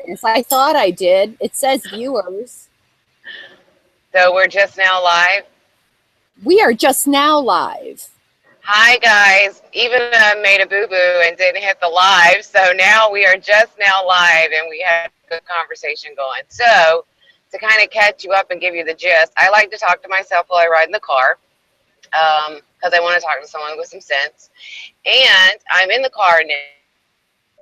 goodness, I thought I did. It says viewers. So we're just now live. We are just now live. Hi guys, even made a boo-boo and didn't hit the live, so now we are just now live and we had a good conversation going. So to kind of catch you up and give you the gist, I like to talk to myself while I ride in the car because I want to talk to someone with some sense. And I'm in the car now,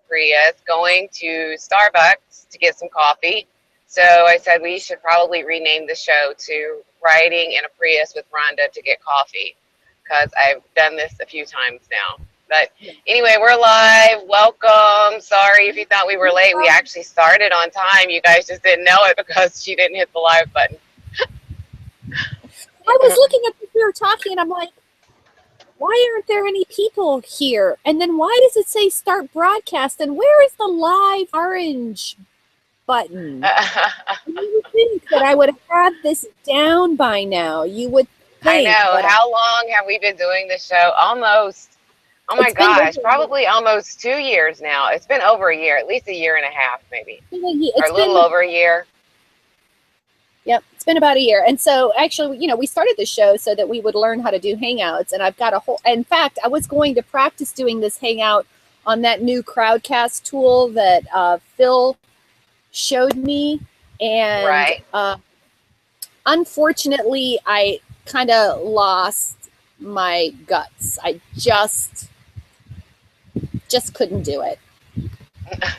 Prius, going to Starbucks to get some coffee. So I said we should probably rename the show to Riding in a Prius with Rhonda to get coffee, because I've done this a few times now. But anyway, we're live. Welcome. Sorry if you thought we were late. We actually started on time. You guys just didn't know it because she didn't hit the live button. I was looking at what we were talking, and I'm like, why aren't there any people here? And then why does it say start broadcast? And where is the live orange button? You would think that I would have this down by now. You would think. I know. How long have we been doing this show? Almost. Oh my gosh, probably almost 2 years now. It's been over a year, at least a year and a half, maybe. Or a little over a year. Yep, it's been about a year. And so actually, we started the show so that we would learn how to do Hangouts. And I've got in fact, I was going to practice doing this Hangout on that new Crowdcast tool that Phil showed me. And unfortunately, I kind of lost my guts. I just couldn't do it.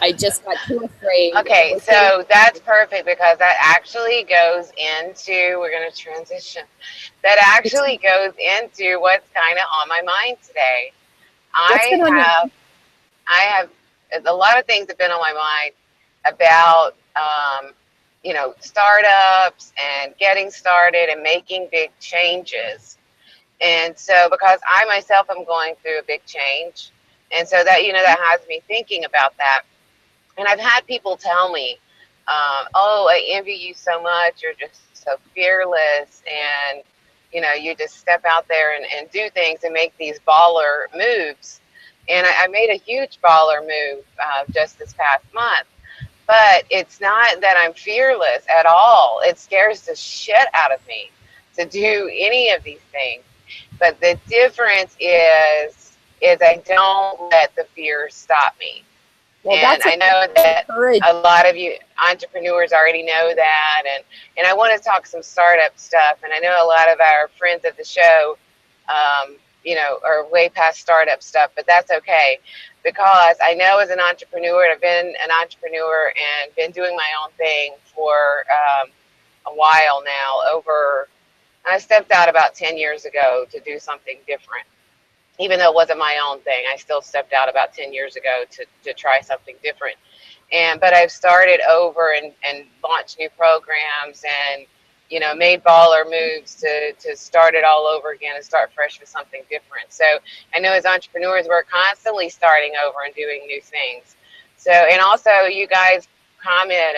I just got too afraid. Okay, so that's perfect because that actually goes into, we're going to transition, that actually goes into what's kind of on my mind today. I have, a lot of things have been on my mind about, startups and getting started and making big changes. And so because I myself am going through a big change, and so that, that has me thinking about that. And I've had people tell me, I envy you so much. You're just so fearless. And, you just step out there and do things and make these baller moves. And I made a huge baller move just this past month. But it's not that I'm fearless at all. It scares the shit out of me to do any of these things. But the difference is I don't let the fear stop me. Well, and I know that a lot of you entrepreneurs already know that. And I want to talk some startup stuff. And I know a lot of our friends at the show, are way past startup stuff, but that's okay. Because I know as an entrepreneur, and I've been an entrepreneur and been doing my own thing for a while now. I stepped out about 10 years ago to do something different. Even though it wasn't my own thing, I still stepped out about 10 years ago to try something different. But I've started over and launched new programs and, made baller moves to start it all over again and start fresh with something different. So I know as entrepreneurs, we're constantly starting over and doing new things. So, and also you guys comment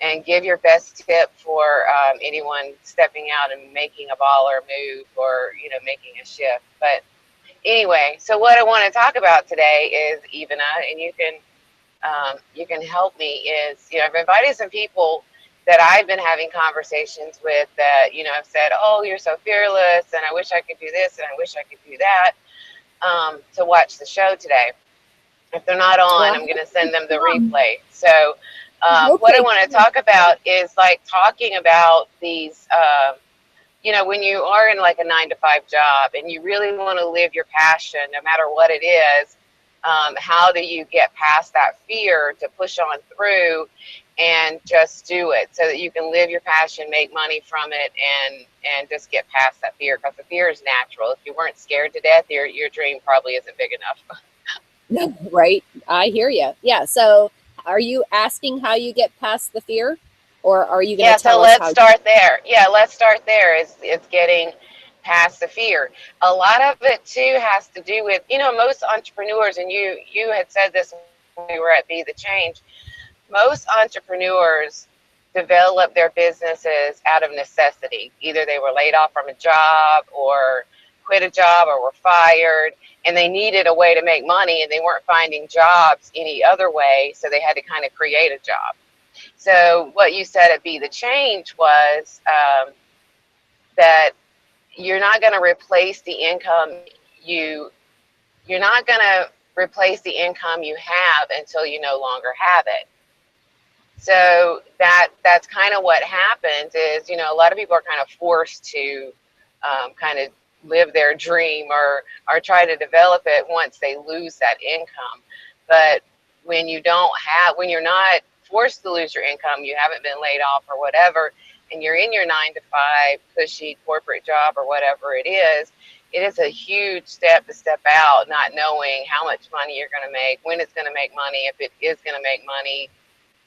and give your best tip for anyone stepping out and making a baller move or, making a shift. But anyway, so what I want to talk about today is Ivana, and you can help me, is, I've invited some people that I've been having conversations with that, have said, oh, you're so fearless, and I wish I could do this, and I wish I could do that, to watch the show today. If they're not on, I'm going to send them the replay. So what I want to talk about is like talking about these, when you are in like a 9-to-5 job and you really want to live your passion, no matter what it is, how do you get past that fear to push on through and just do it so that you can live your passion, make money from it, and just get past that fear? Because the fear is natural. If you weren't scared to death, your dream probably isn't big enough. No, right. I hear you. Yeah. So are you asking how you get past the fear? Or are you going to tell us how? Yeah, so let's start there. Yeah, let's start there. It's getting past the fear. A lot of it, too, has to do with, most entrepreneurs, and you had said this when we were at Be the Change, most entrepreneurs develop their businesses out of necessity. Either they were laid off from a job or quit a job or were fired, and they needed a way to make money, and they weren't finding jobs any other way, so they had to kind of create a job. So what you said at Be the Change was that you're not going to replace the income you you're not going to replace the income you have until you no longer have it. So that's kind of what happens is, a lot of people are kind of forced to kind of live their dream or try to develop it once they lose that income. But when you're not forced to lose your income, you haven't been laid off or whatever, and you're in your 9 to 5 cushy corporate job or whatever it is a huge step to step out, not knowing how much money you're going to make, when it's going to make money, if it is going to make money,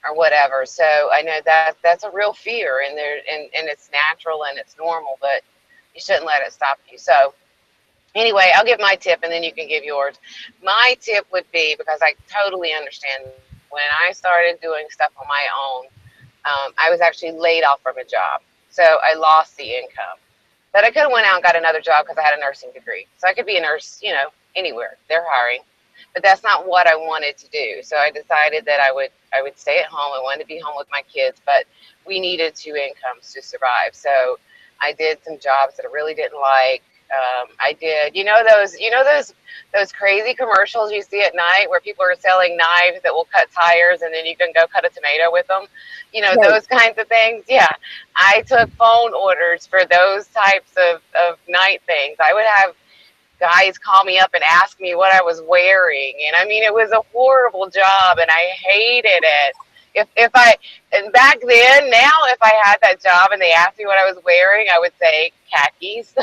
or whatever. So I know that's a real fear, and it's natural and it's normal, but you shouldn't let it stop you. So anyway, I'll give my tip and then you can give yours. My tip would be, because I totally understand, when I started doing stuff on my own, I was actually laid off from a job. So I lost the income. But I could have went out and got another job because I had a nursing degree. So I could be a nurse, anywhere. They're hiring. But that's not what I wanted to do. So I decided that I would stay at home. I wanted to be home with my kids, but we needed 2 incomes to survive. So I did some jobs that I really didn't like. I did, those crazy commercials you see at night where people are selling knives that will cut tires and then you can go cut a tomato with them, right. Those kinds of things. Yeah. I took phone orders for those types of night things. I would have guys call me up and ask me what I was wearing. And I mean, it was a horrible job and I hated it. And back then, now, if I had that job and they asked me what I was wearing, I would say khakis.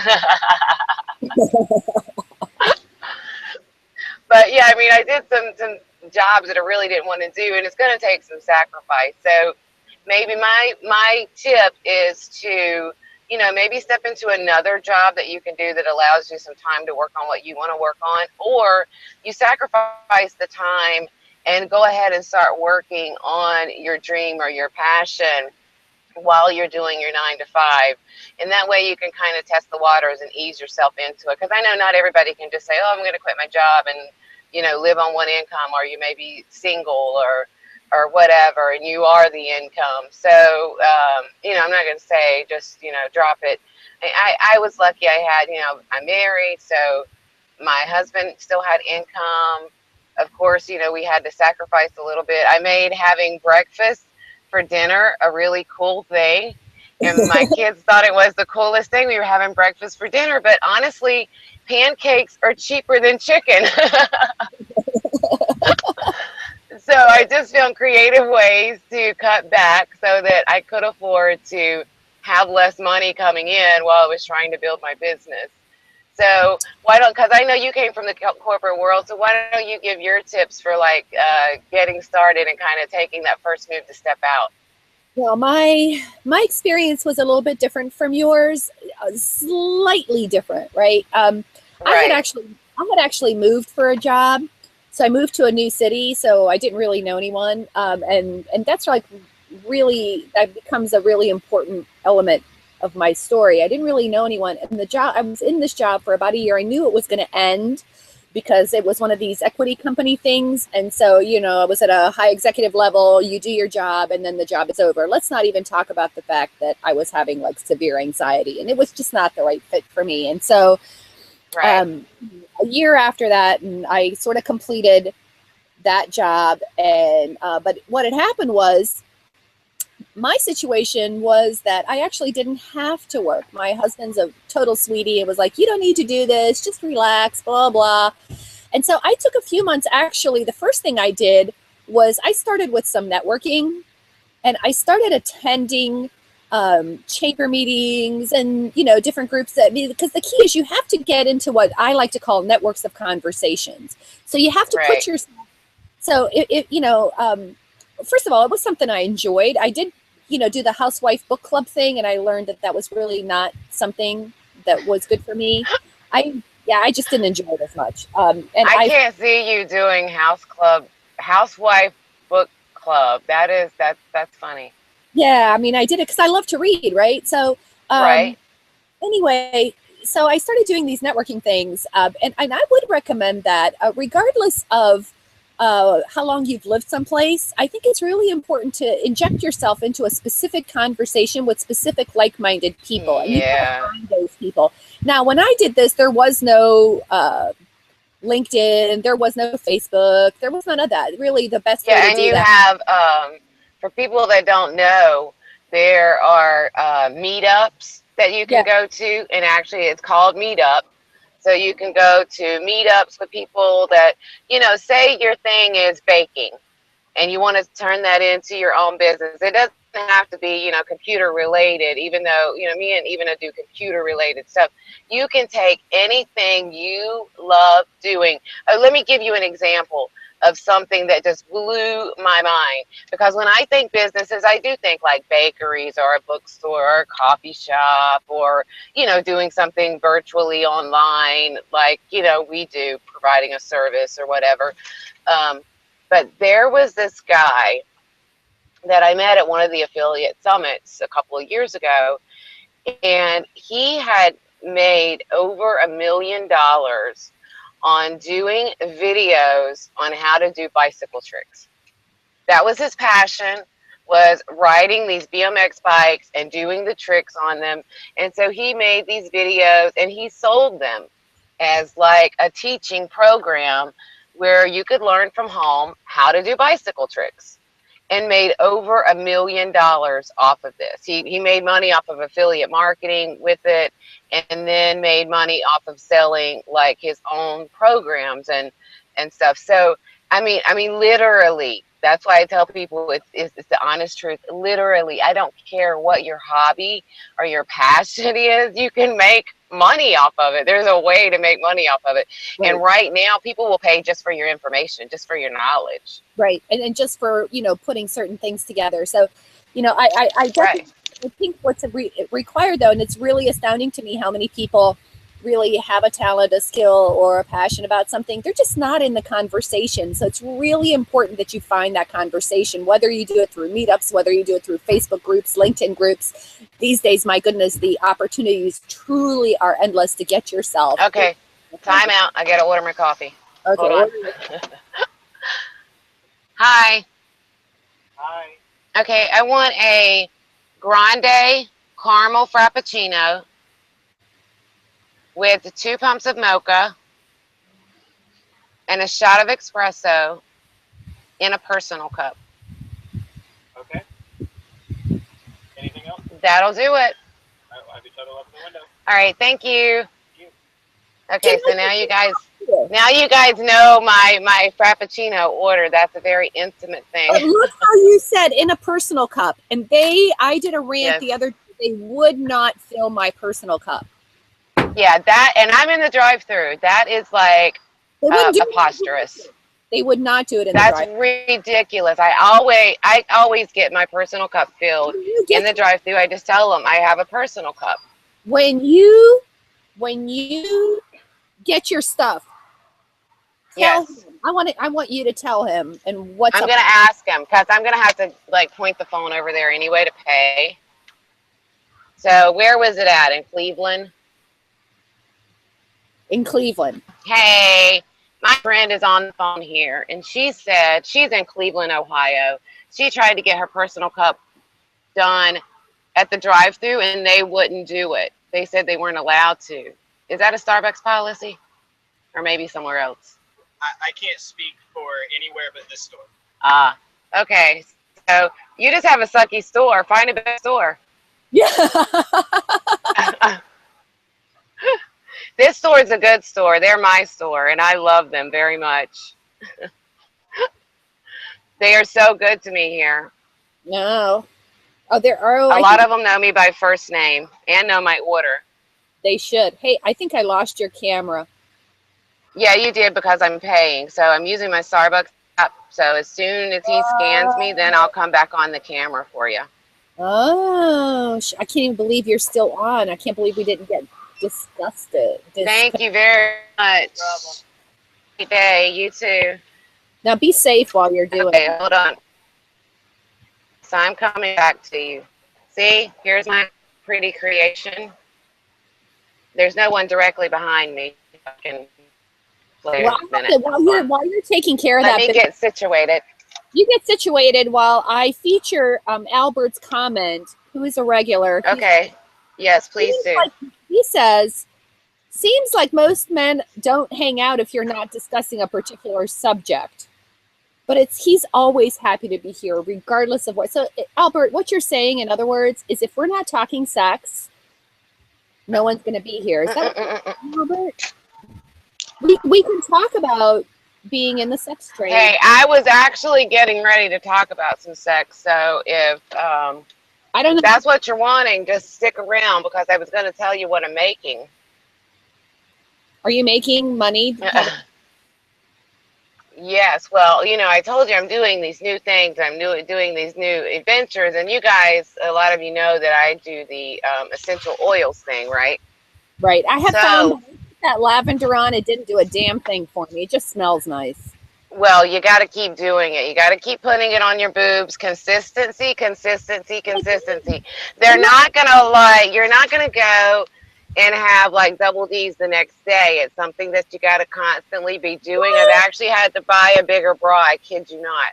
But yeah, I mean, I did some jobs that I really didn't want to do, and it's going to take some sacrifice. So maybe my tip is to, maybe step into another job that you can do that allows you some time to work on what you want to work on, or you sacrifice the time and go ahead and start working on your dream or your passion while you're doing your 9 to 5. And that way you can kind of test the waters and ease yourself into it. Because I know not everybody can just say, oh, I'm going to quit my job and, live on one income, or you may be single or whatever, and you are the income. So, I'm not going to say just, drop it. I was lucky. I had, I'm married, so my husband still had income. Of course, we had to sacrifice a little bit. I made having breakfast for dinner a really cool thing. And my kids thought it was the coolest thing. We were having breakfast for dinner. But honestly, pancakes are cheaper than chicken. So I just found creative ways to cut back so that I could afford to have less money coming in while I was trying to build my business. So because I know you came from the corporate world, so why don't you give your tips for getting started and kind of taking that first move to step out? Well, my experience was a little bit different from yours, slightly different, right? Right. I had actually moved for a job, so I moved to a new city, so I didn't really know anyone, and that's really that becomes a really important element of my story. I didn't really know anyone, and I was in this job for about a year. I knew it was going to end because it was one of these equity company things. And so, I was at a high executive level, you do your job and then the job is over. Let's not even talk about the fact that I was having severe anxiety, and it was just not the right fit for me. And so right. A year after that, and I sort of completed that job. And, but what had happened was, my situation was that I actually didn't have to work. My husband's a total sweetie. It was like, you don't need to do this, just relax, blah, blah. And so I took a few months. Actually, the first thing I did was I started with some networking, and I started attending chamber meetings and, different groups because the key is you have to get into what I like to call networks of conversations. So you have to right. put yourself, so first of all, it was something I enjoyed. I did, do the housewife book club thing, and I learned that was really not something that was good for me. I just didn't enjoy it as much. And I can't see you doing housewife book club. That's funny. Yeah, I mean, I did it because I love to read, right? So right. Anyway, so I started doing these networking things, and I would recommend that, regardless of how long you've lived someplace. I think it's really important to inject yourself into a specific conversation with specific like-minded people, and you got to Yeah. find those people. Now, when I did this, there was no LinkedIn, there was no Facebook, there was none of that. Really, the best way Yeah, to and do you that. have, for people that don't know, there are meetups that you can Yeah, go to, and actually it's called Meetup. So you can go to meetups with people that, say your thing is baking and you want to turn that into your own business. It doesn't have to be, computer related, even though, me and even do computer related stuff. You can take anything you love doing. Let me give you an example of something that just blew my mind. Because when I think businesses, I do think like bakeries or a bookstore or a coffee shop or, doing something virtually online, like, we do, providing a service or whatever. Um, but there was this guy that I met at one of the affiliate summits a couple of years ago, and he had made over $1 million on doing videos on how to do bicycle tricks. That was his passion, was riding these BMX bikes and doing the tricks on them. And so he made these videos and he sold them as like a teaching program where you could learn from home how to do bicycle tricks, and made over $1 million off of this. He made money off of affiliate marketing with it, and then made money off of selling like his own programs and stuff. So I mean, literally, that's why I tell people it's the honest truth. Literally, I don't care what your hobby or your passion is, you can make money off of it. There's a way to make money off of it. right. And right now, people will pay just for your information, just for your knowledge. Right. And just for, putting certain things together. So, I Right. definitely I think what's required though, and it's really astounding to me how many people really have a talent, a skill, or a passion about something. They're just not in the conversation. So it's really important that you find that conversation, whether you do it through meetups, whether you do it through Facebook groups, LinkedIn groups. These days, my goodness, the opportunities truly are endless to get yourself. Okay. Time out. I gotta order my coffee. Okay. Hold on. Hi. Hi. Okay, I want a grande caramel frappuccino with 2 pumps of mocha and a shot of espresso in a personal cup. Okay. Anything else? That'll do it. All right, we'll have each other open the window. All right, thank you. Thank Okay, so now you guys know my frappuccino order. That's a very intimate thing. Look how you said in a personal cup. And I did a rant Yes. the other day. They would not fill my personal cup. Yeah, that, and I'm in the drive-through. That is like They wouldn't do preposterous. They would not do it in That's the drive. ridiculous. I always get my personal cup filled in the drive-through. I just tell them I have a personal cup. When you get your stuff, tell Yes. him. I want you to tell him and what's I'm up. gonna ask him because I'm gonna have to like point the phone over there anyway to pay. So where was it at? In Cleveland? In Cleveland. Hey, my friend is on the phone here, and she said she's in Cleveland, Ohio. She tried to get her personal cup done at the drive-through, and they wouldn't do it. They said they weren't allowed to. Is that a Starbucks policy, or maybe somewhere else? I can't speak for anywhere but this store. Ah, okay. So you just have a sucky store. Find a better store. Yeah. This store is a good store. They're my store, and I love them very much. They are so good to me here. No. Oh, there are A lot of them know me by first name and know my order. They should. Hey, I think I lost your camera. Yeah, you did because I'm paying. So I'm using my Starbucks app. So as soon as he scans me, then I'll come back on the camera for you. Oh, I can't even believe you're still on. I can't believe we didn't get disgusted. Thank you very much. No problem. Good day. You too. Now be safe while you're doing Okay, it. hold on. So I'm coming back to you. See, here's my pretty creation. There's no one directly behind me. I can play Well, a minute. while you're taking care of Let that, me get situated. you get situated while I feature Albert's comment, who is a regular. Okay. Yes, please do. He says, seems like most men don't hang out if you're not discussing a particular subject. But he's always happy to be here, regardless of what. So, Albert, what you're saying, in other words, is if we're not talking sex, no one's going to be here. Is that what, Albert? We can talk about being in the sex trade. Hey, I was actually getting ready to talk about some sex, so if I don't know. that's what you're wanting, just stick around because I was going to tell you what I'm making. Are you making money? Yes, well, I told you I'm doing these new things. I'm doing these new adventures, and you guys, a lot of you know that I do the essential oils thing, right? Right. I have found that lavender on. It didn't do a damn thing for me. It just smells nice. Well, you got to keep doing it. You got to keep putting it on your boobs. Consistency, consistency, consistency. They're not going to lie. You're not going to go and have like double D's the next day. It's something that you got to constantly be doing. I've actually had to buy a bigger bra. I kid you not.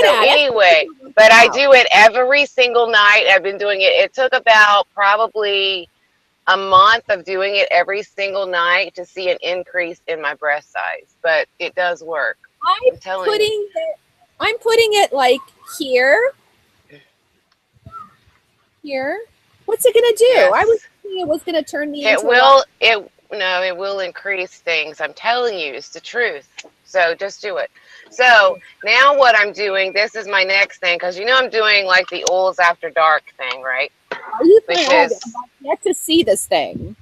So anyway, but I do it every single night. I've been doing it. It took about probably a month of doing it every single night to see an increase in my breast size, but it does work. I'm putting it like here. Here. What's it gonna do? Yes. I was thinking it was gonna turn me into it will increase things. I'm telling you, it's the truth. So just do it. So now what I'm doing, this is my next thing, because I'm doing like the oils after dark thing, right? I've yet to see this thing.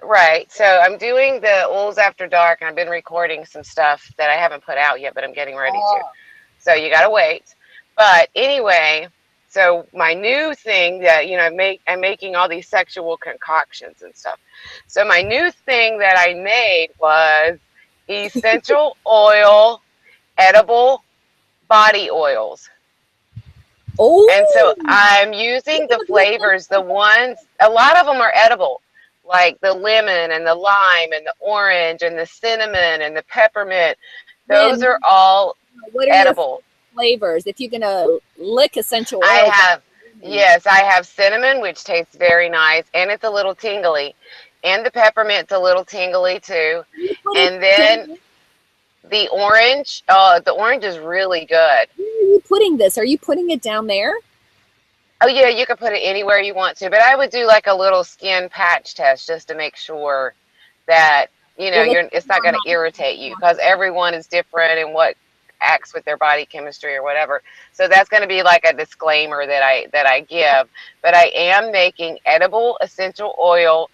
Right. So I'm doing the oils after dark, and I've been recording some stuff that I haven't put out yet, but I'm getting ready to. So you gotta wait. But anyway, so my new thing that I'm making all these sexual concoctions and stuff. So my new thing that I made was essential oil, edible body oils. Oh. And so I'm using the flavors, a lot of them are edible, like the lemon and the lime and the orange and the cinnamon and the peppermint. Those are all edible flavors. If you're gonna lick essential oil, I have cinnamon, which tastes very nice, and it's a little tingly, and the peppermint's a little tingly too, and then the orange is really good. Where are you putting this? Are you putting it down there? Oh yeah, you can put it anywhere you want to, but I would do like a little skin patch test just to make sure that it's not going to irritate you, because everyone is different in what acts with their body chemistry or whatever. So that's going to be like a disclaimer that I give. But I am making edible essential oil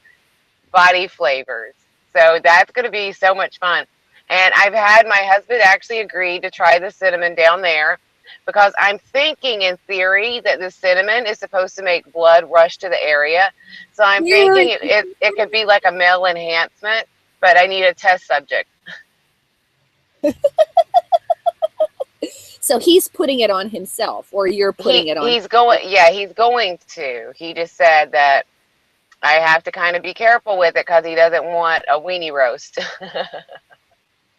body flavors, so that's going to be so much fun. And I've had my husband actually agree to try the cinnamon down there, because I'm thinking in theory that the cinnamon is supposed to make blood rush to the area. So I'm thinking it could be like a male enhancement, but I need a test subject. So he's putting it on himself, or you're putting it on? He's going to. He just said that I have to kind of be careful with it because he doesn't want a weenie roast.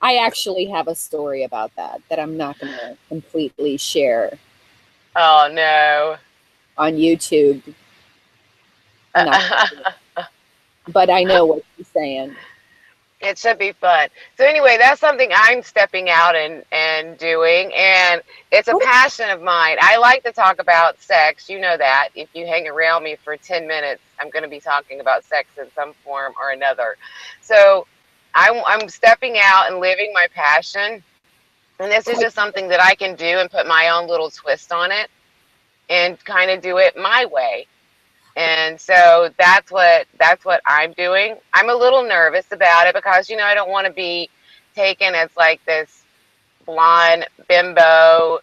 I actually have a story about that I'm not going to completely share. Oh, no. On YouTube. But I know what you're saying. It should be fun. So anyway, that's something I'm stepping out and doing, and it's a passion of mine. I like to talk about sex. You know that. If you hang around me for 10 minutes, I'm going to be talking about sex in some form or another. So I'm stepping out and living my passion, and this is just something that I can do and put my own little twist on it and kind of do it my way. And so that's what I'm doing. I'm a little nervous about it because, I don't want to be taken as like this blonde bimbo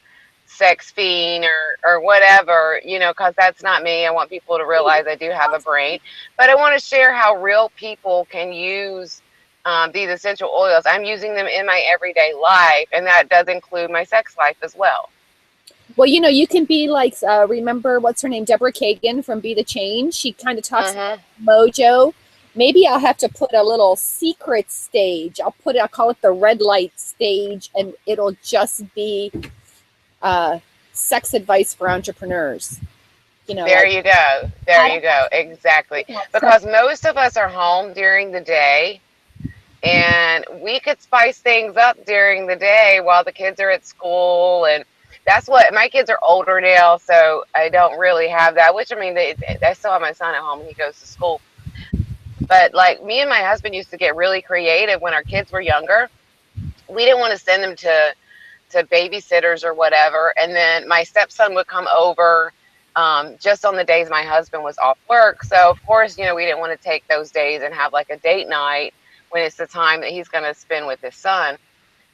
sex fiend or whatever, because that's not me. I want people to realize I do have a brain. But I want to share how real people can use these essential oils. I'm using them in my everyday life, and that does include my sex life as well. Well, you can be like, remember what's her name? Deborah Kagan from Be the Change. She kind of talks about mojo. maybe I'll have to put a little secret stage. I'll call it the red light stage, and it'll just be sex advice for entrepreneurs. You know, There like you go. There you go. Exactly. Because most of us are home during the day, and we could spice things up during the day while the kids are at school. And that's what my kids are older now, so I don't really have that. Which I mean, I still have my son at home and he goes to school. But like me and my husband used to get really creative when our kids were younger. We didn't want to send them to babysitters or whatever. And then my stepson would come over just on the days my husband was off work. So, of course, you know, we didn't want to take those days and have like a date night when it's the time that he's going to spend with his son.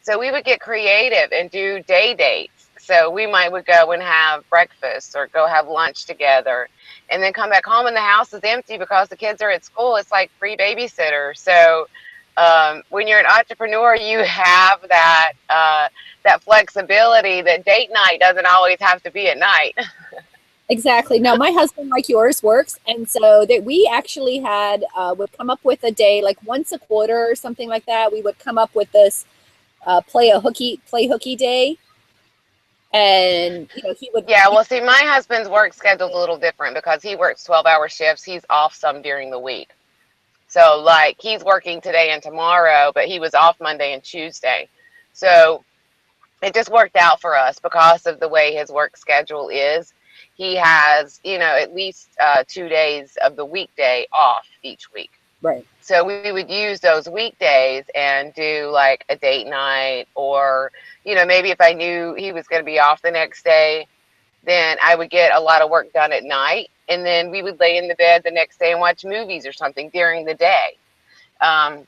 So we would get creative and do day dates. So we would go and have breakfast or go have lunch together and then come back home and the house is empty because the kids are at school. It's like free babysitter. So when you're an entrepreneur, you have that that flexibility that date night doesn't always have to be at night. Exactly. Now, my husband, like yours, works, and so that we actually had would come up with a day, like once a quarter or something like that. We would come up with this play hooky day, and you know he would. Yeah, well, see, my husband's work schedule's a little different because he works 12-hour shifts. He's off some during the week. So, like, he's working today and tomorrow, but he was off Monday and Tuesday. So it just worked out for us because of the way his work schedule is. He has, you know, at least 2 days of the weekday off each week. Right. So we would use those weekdays and do like a date night, or, you know, maybe if I knew he was going to be off the next day, then I would get a lot of work done at night. And then we would lay in the bed the next day and watch movies or something during the day.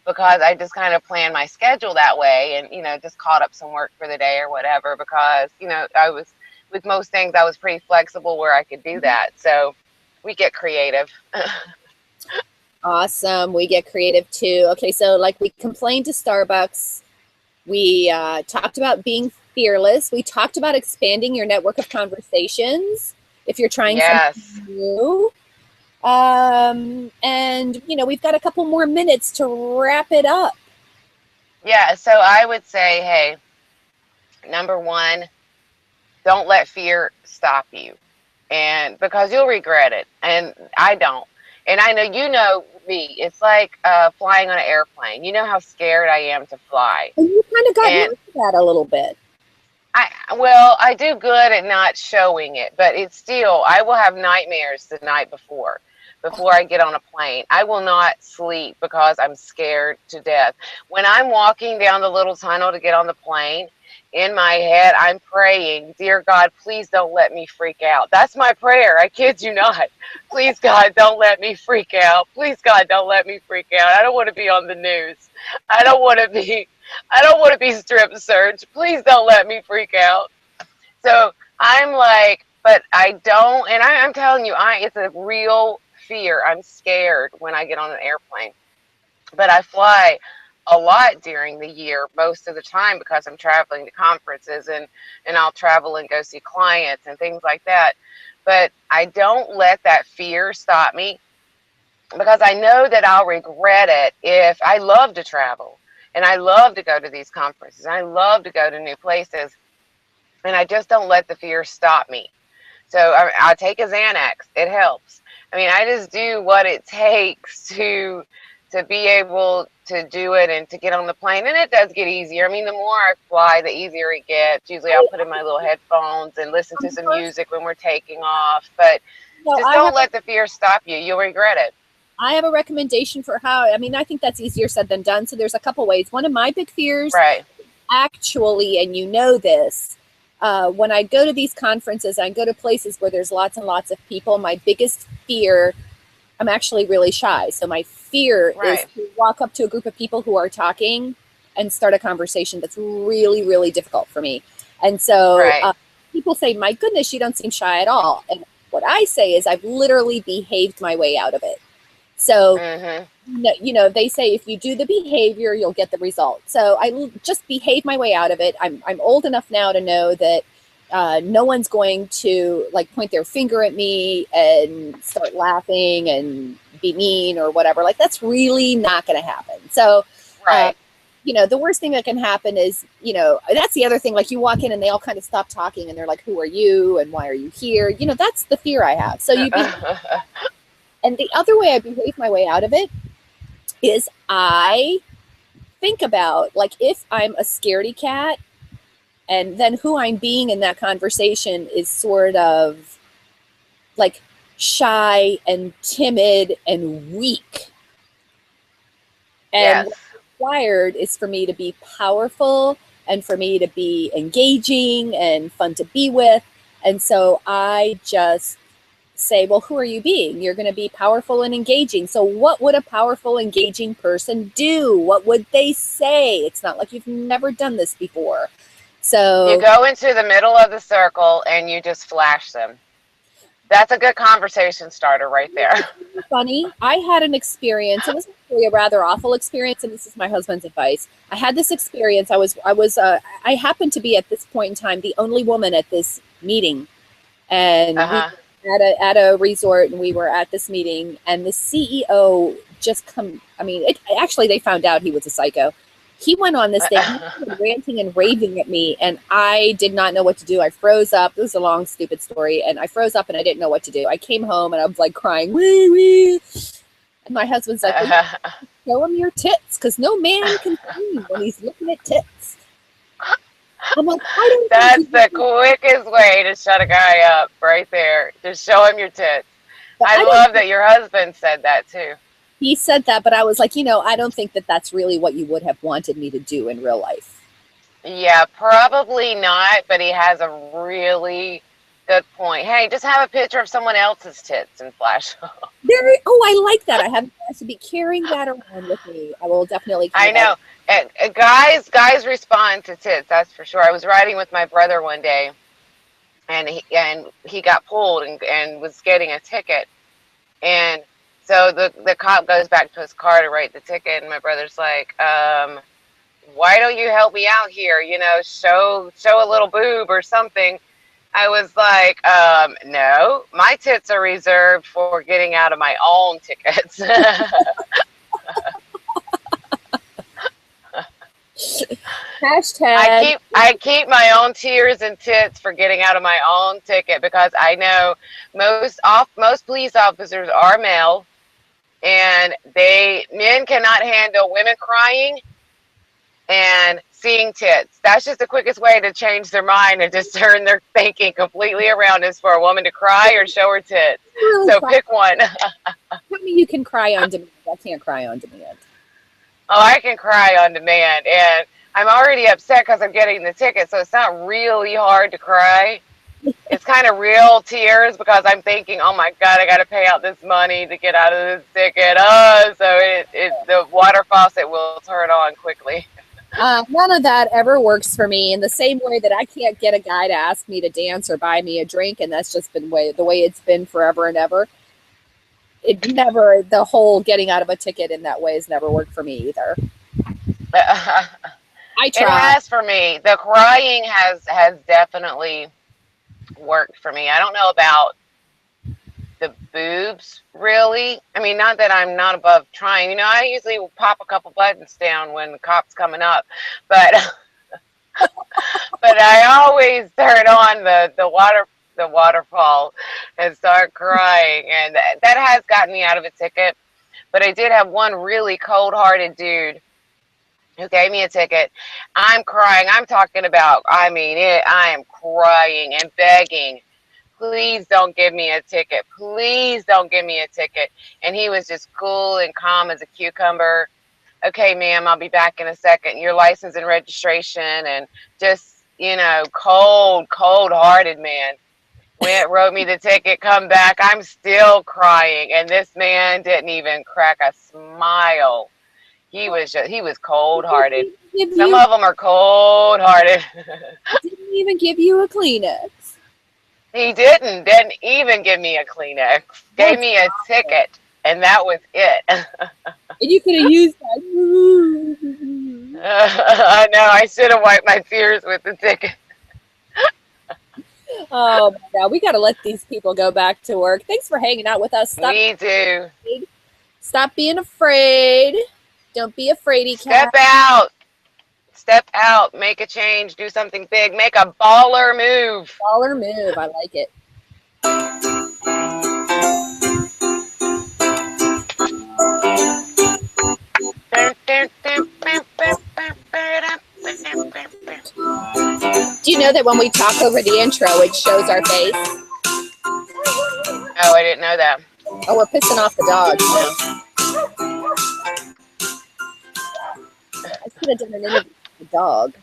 Because I just kind of planned my schedule that way and, you know, just caught up some work for the day or whatever, because, you know, with most things, I was pretty flexible where I could do that. So we get creative. Awesome. We get creative too. Okay, so like we complained to Starbucks. We talked about being fearless. We talked about expanding your network of conversations if you're trying something new. And, you know, we've got a couple more minutes to wrap it up. Yeah, so I would say, hey, number one, don't let fear stop you. And because you'll regret it. And I don't. And I know, you know me, it's like flying on an airplane. You know how scared I am to fly. And you kind of got used to that a little bit. I do good at not showing it, but it's still, I will have nightmares the night before I get on a plane. I will not sleep because I'm scared to death. When I'm walking down the little tunnel to get on the plane, in my head, I'm praying, dear God, please don't let me freak out. That's my prayer. I kid you not. Please, God, don't let me freak out. Please, God, don't let me freak out. I don't want to be on the news. I don't want to be strip searched. Please don't let me freak out. So I'm like, but I don't, and I'm telling you, it's a real fear. I'm scared when I get on an airplane. But I fly a lot during the year, most of the time, because I'm traveling to conferences and I'll travel and go see clients and things like that. But I don't let that fear stop me, because I know that I'll regret it. If I love to travel and I love to go to these conferences, and I love to go to new places, and I just don't let the fear stop me. So I'll take a Xanax. It helps. I mean, I just do what it takes to be able to do it and to get on the plane. And it does get easier. I mean, the more I fly, the easier it gets. Usually I'll put in my little headphones and listen to some music when we're taking off. But just don't let the fear stop you. You'll regret it. I have a recommendation for how, I mean, I think that's easier said than done. So there's a couple ways. One of my big fears, actually, and you know this, when I go to these conferences, I go to places where there's lots and lots of people. My biggest fear, I'm actually really shy. So my fear is to walk up to a group of people who are talking and start a conversation. That's really, really difficult for me. And so people say, my goodness, you don't seem shy at all. And what I say is I've literally behaved my way out of it. So, you know, they say if you do the behavior, you'll get the result. So I just behave my way out of it. I'm old enough now to know that no one's going to like point their finger at me and start laughing and be mean or whatever. Like, that's really not going to happen. So, Right. you know, the worst thing that can happen is, you know, that's the other thing. Like, you walk in and they all kind of stop talking and they're like, who are you and why are you here? You know, that's the fear I have. So and the other way I behave my way out of it is I think about, like, if I'm a scaredy cat, and then who I'm being in that conversation is sort of like shy and timid and weak. And Yes. what's required is for me to be powerful and for me to be engaging and fun to be with. And so I just say, well, who are you being? You're going to be powerful and engaging. So what would a powerful, engaging person do? What would they say? It's not like you've never done this before. So You go into the middle of the circle and you just flash them. That's a good conversation starter right there. Funny. I had an experience. It was actually a rather awful experience, and this is my husband's advice. I had this experience. I happened to be at this point in time the only woman at this meeting, and we at a resort, and we were at this meeting, and the CEO just come. I mean, actually they found out he was a psycho. He went on this thing, ranting and raving at me, and I did not know what to do. I froze up. This is a long, stupid story, and I froze up, and I didn't know what to do. I came home, and I was like crying, wee wee. And my husband's like, well, show him your tits, because no man can scream when he's looking at tits. I'm like, that's the quickest way to shut a guy up, right there. Just show him your tits. I love that your husband said that too. He said that, but I was like, you know, I don't think that that's really what you would have wanted me to do in real life. Yeah, probably not, but he has a really good point. Hey, just have a picture of someone else's tits and flash. I like that. I should be carrying that around with me. I will definitely. I know. And guys respond to tits, that's for sure. I was riding with my brother one day, and he got pulled and was getting a ticket, and so the cop goes back to his car to write the ticket, and my brother's like, why don't you help me out here? You know, show a little boob or something. I was like, no, my tits are reserved for getting out of my own tickets. Hashtag. I keep my own tears and tits for getting out of my own ticket, because I know most police officers are male, and men cannot handle women crying and seeing tits. That's just the quickest way to change their mind and just turn their thinking completely around, is for a woman to cry or show her tits. Really, so pick one. Tell me you can cry on demand. I can't cry on demand. Oh, I can cry on demand, and I'm already upset because I'm getting the ticket, so it's not really hard to cry. It's kind of real tears, because I'm thinking, oh my God, I got to pay out this money to get out of this ticket. So the water faucet will turn on quickly. None of that ever works for me, in the same way that I can't get a guy to ask me to dance or buy me a drink, and that's just been the way it's been forever and ever. The whole getting out of a ticket in that way has never worked for me either. I try. It has for me. The crying has definitely worked for me. I don't know about the boobs, really. I mean, not that I'm not above trying. You know, I usually will pop a couple buttons down when the cop's coming up, but but I always turn on the waterfall and start crying, and that has gotten me out of a ticket. But I did have one really cold-hearted dude who gave me a ticket. I'm crying. I'm talking about, I am crying and begging, please don't give me a ticket. Please don't give me a ticket. And he was just cool and calm as a cucumber. Okay, ma'am, I'll be back in a second. Your license and registration, and just, you know, cold-hearted man. Wrote me the ticket, come back. I'm still crying. And this man didn't even crack a smile. He was cold-hearted. Some of them are cold-hearted. Didn't even give you a Kleenex. He didn't even give me a Kleenex. Gave me a ticket, and that was it. And you could have used that. No, I should have wiped my tears with the ticket. Oh, my God. We got to let these people go back to work. Thanks for hanging out with us. We do. Stop being afraid. Don't be a fraidy cat. Step out. Step out. Make a change. Do something big. Make a baller move. Baller move. I like it. Do you know that when we talk over the intro, it shows our face? Oh, I didn't know that. Oh, we're pissing off the dogs now. I could have done an interview with the dog.